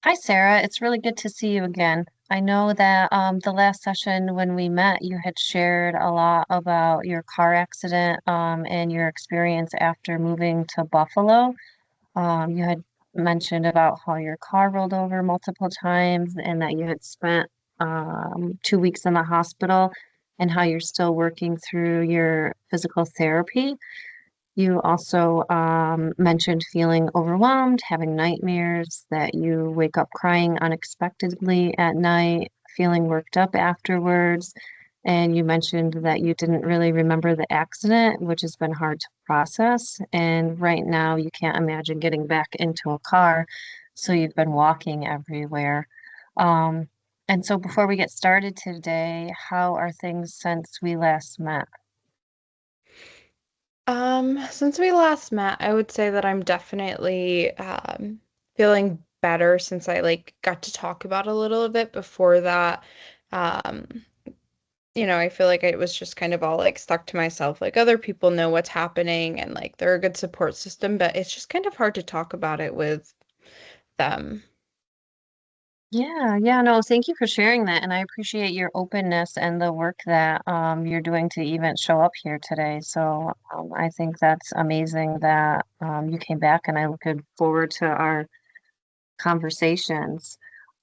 Hi, Sarah. It's really good to see you again. I know that the last session when we met, you had shared a lot about your car accident and your experience after moving to Buffalo. You had mentioned about how your car rolled over multiple times and that you had spent 2 weeks in the hospital and how you're still working through your physical therapy. You also mentioned feeling overwhelmed, having nightmares, that you wake up crying unexpectedly at night, feeling worked up afterwards. And you mentioned that you didn't really remember the accident, which has been hard to process. And right now, you can't imagine getting back into a car. So you've been walking everywhere. Um, and so before we get started today, how are things since we last met? Since we last met, I would say that I'm definitely feeling better since I got to talk about it a little bit before that. Um, I feel like it was just kind of all stuck to myself. Like other people know what's happening and they're a good support system, but it's just kind of hard to talk about it with them. Yeah, no, thank you for sharing that. And I appreciate your openness and the work that you're doing to even show up here today. So I think that's amazing that you came back, and I look forward to our conversations.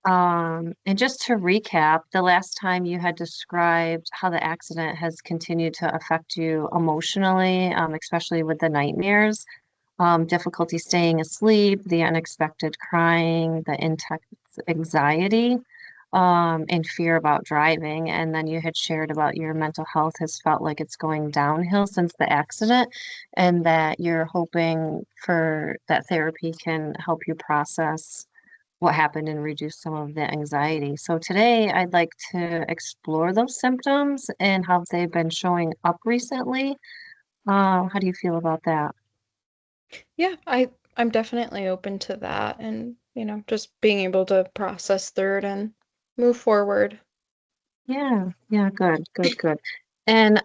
And just to recap, the last time you had described how the accident has continued to affect you emotionally, especially with the nightmares, difficulty staying asleep, the unexpected crying, the intense anxiety, and fear about driving. And then you had shared about your mental health has felt like it's going downhill since the accident, and that you're hoping for that therapy can help you process what happened and reduce some of the anxiety. So today I'd like to explore those symptoms and how they've been showing up recently. How do you feel about that? Yeah, I'm definitely open to that and, just being able to process through it and move forward. Yeah, good. And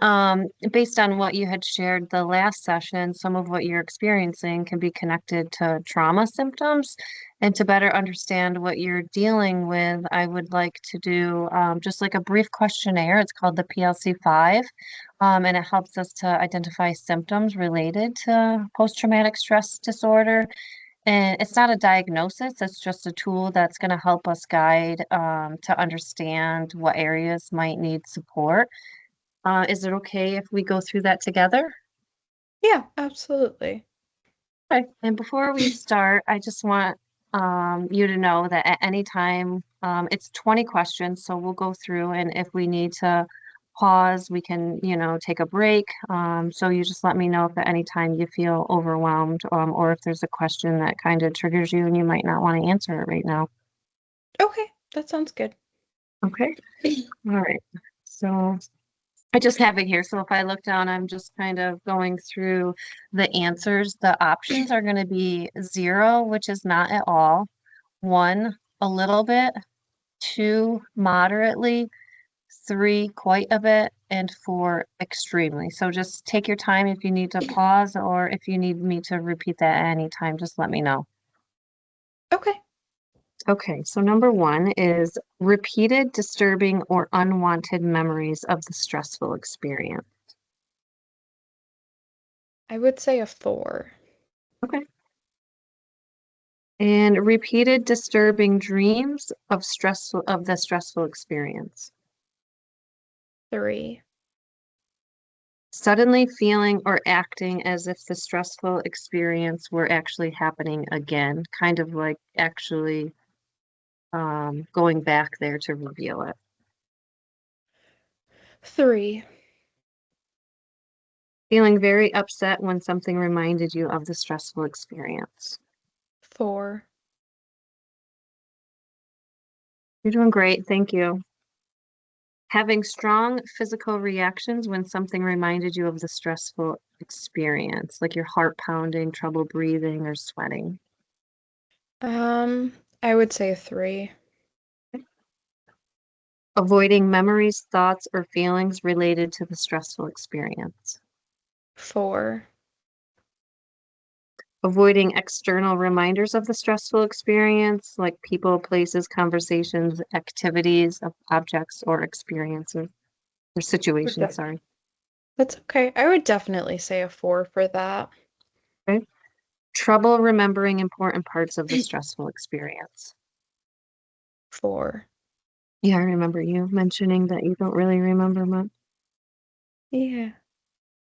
based on what you had shared the last session, some of what you're experiencing can be connected to trauma symptoms. And to better understand what you're dealing with, I would like to do just like a brief questionnaire. It's called the PLC-5, and it helps us to identify symptoms related to post-traumatic stress disorder. And it's not a diagnosis, it's just a tool that's going to help us guide to understand what areas might need support. Is it okay if we go through that together? Yeah, absolutely. Okay. And before we start, I just want you to know that at any time, it's 20 questions, so we'll go through, and if we need to pause, we can, take a break. So you just let me know if at any time you feel overwhelmed, or if there's a question that kind of triggers you and you might not want to answer it right now. Okay, that sounds good. Okay. All right. So I just have it here. So if I look down, I'm just kind of going through the answers. The options are going to be 0, which is not at all, 1, a little bit, 2, moderately, 3, quite a bit, and 4, extremely. So just take your time if you need to pause, or if you need me to repeat that at any time, just let me know. Okay. Okay, so number 1 is repeated, disturbing, or unwanted memories of the stressful experience. I would say a 4. Okay. And repeated disturbing dreams of the stressful experience. 3. Suddenly feeling or acting as if the stressful experience were actually happening again, kind of like actually going back there to reveal it. 3. Feeling very upset when something reminded you of the stressful experience. 4. You're doing great, thank you. Having strong physical reactions when something reminded you of the stressful experience, like your heart pounding, trouble breathing, or sweating. Um, I would say a 3. Avoiding memories, thoughts, or feelings related to the stressful experience. 4. Avoiding external reminders of the stressful experience, like people, places, conversations, activities, of objects, or experiences, or Would situations, def- sorry. That's okay. I would definitely say a 4 for that. Okay. Trouble remembering important parts of the stressful experience. 4. Yeah, I remember you mentioning that you don't really remember much. Yeah.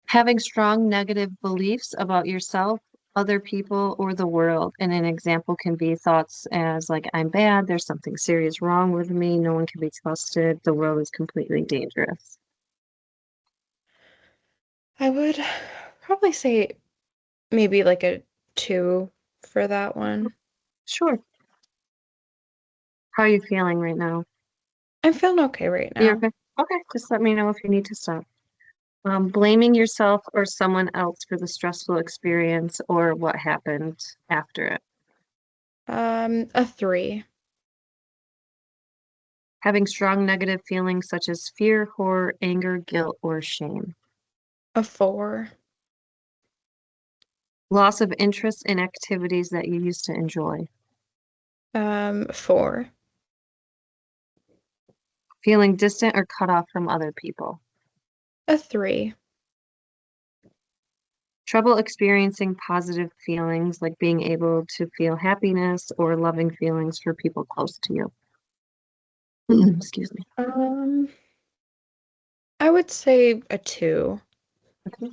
Having strong negative beliefs about yourself, other people, or the world. And an example can be thoughts as like, I'm bad, there's something serious wrong with me, no one can be trusted, the world is completely dangerous. I would probably say maybe like a 2 for that one. Sure. How are you feeling right now? I'm feeling okay right You're now. okay? Okay, just let me know if you need to stop. Blaming yourself or someone else for the stressful experience or what happened after it. A 3. Having strong negative feelings such as fear, horror, anger, guilt, or shame. A 4. Loss of interest in activities that you used to enjoy. 4. Feeling distant or cut off from other people. A 3. Trouble experiencing positive feelings like being able to feel happiness or loving feelings for people close to you. Excuse me. Um, I would say a 2. Okay.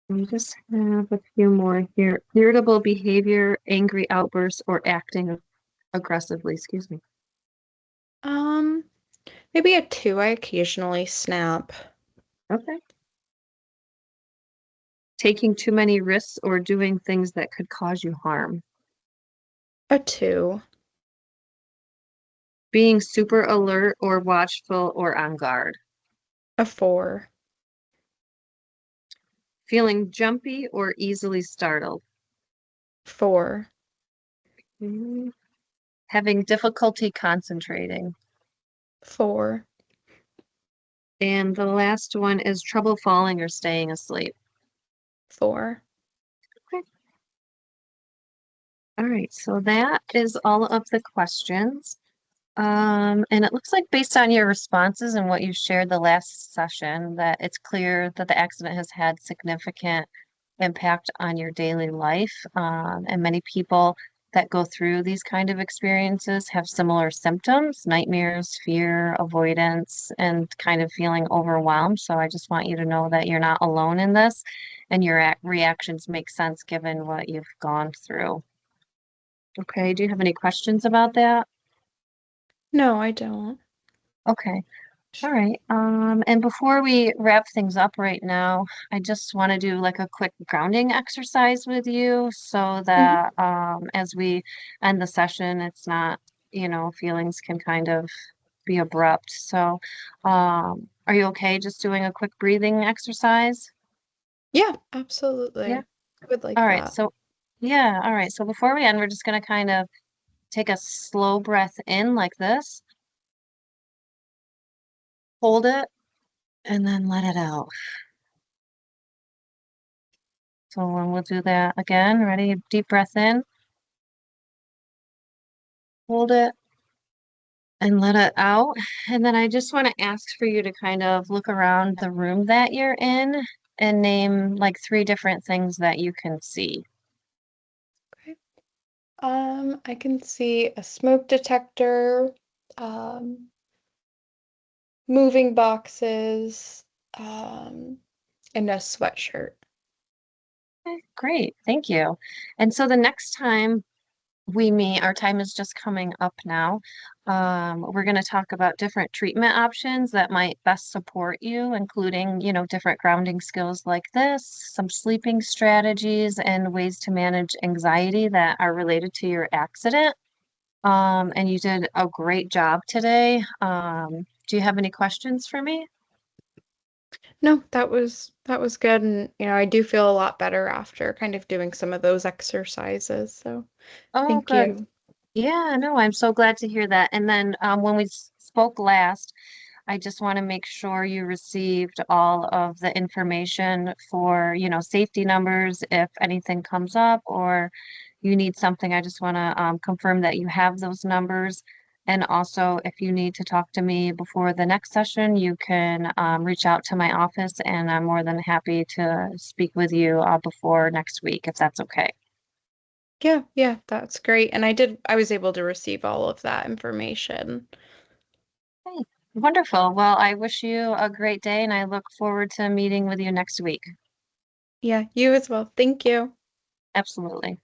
We just have a few more here. Irritable behavior, angry outbursts, or acting aggressively. Excuse me. Um, Maybe a 2. I occasionally snap. Okay. Taking too many risks or doing things that could cause you harm. A 2. Being super alert or watchful or on guard. A 4. Feeling jumpy or easily startled. 4. Mm. Having difficulty concentrating. 4. And the last one is trouble falling or staying asleep. 4. Okay. All right, so that is all of the questions. And it looks like based on your responses and what you shared the last session, that it's clear that the accident has had significant impact on your daily life. And many people that go through these kind of experiences have similar symptoms, nightmares, fear, avoidance, and kind of feeling overwhelmed. So I just want you to know that you're not alone in this and your reactions make sense given what you've gone through. Okay, do you have any questions about that? No, I don't. Okay. All right. And before we wrap things up right now, I just want to do like a quick grounding exercise with you so Mhm. that as we end the session, it's not, feelings can kind of be abrupt. So, are you okay just doing a quick breathing exercise? Yeah, Yeah. absolutely. I would like All right. that. So, yeah. All right. So before we end, we're just going to kind of take a slow breath in like this, hold it, and then let it out. So we'll do that again. Ready? Deep breath in, hold it, and let it out. And then I just want to ask for you to kind of look around the room that you're in and name like three different things that you can see. Okay. I can see a smoke detector, um, moving boxes, um, and a sweatshirt. Okay, great. Thank you. And so the next time we meet, our time is just coming up now. We're going to talk about different treatment options that might best support you, including, different grounding skills like this, some sleeping strategies, and ways to manage anxiety that are related to your accident. And you did a great job today. Do you have any questions for me? No, that was good, and I do feel a lot better after kind of doing some of those exercises. So, Oh, thank good. you. Yeah, no, I'm so glad to hear that. And then when we spoke last, I just want to make sure you received all of the information for, safety numbers if anything comes up or you need something. I just want to confirm that you have those numbers. And also, if you need to talk to me before the next session, you can reach out to my office, and I'm more than happy to speak with you before next week, if that's okay. Yeah, yeah, that's great. And I was able to receive all of that information. Okay, wonderful. Well, I wish you a great day, and I look forward to meeting with you next week. Yeah, you as well. Thank you. Absolutely.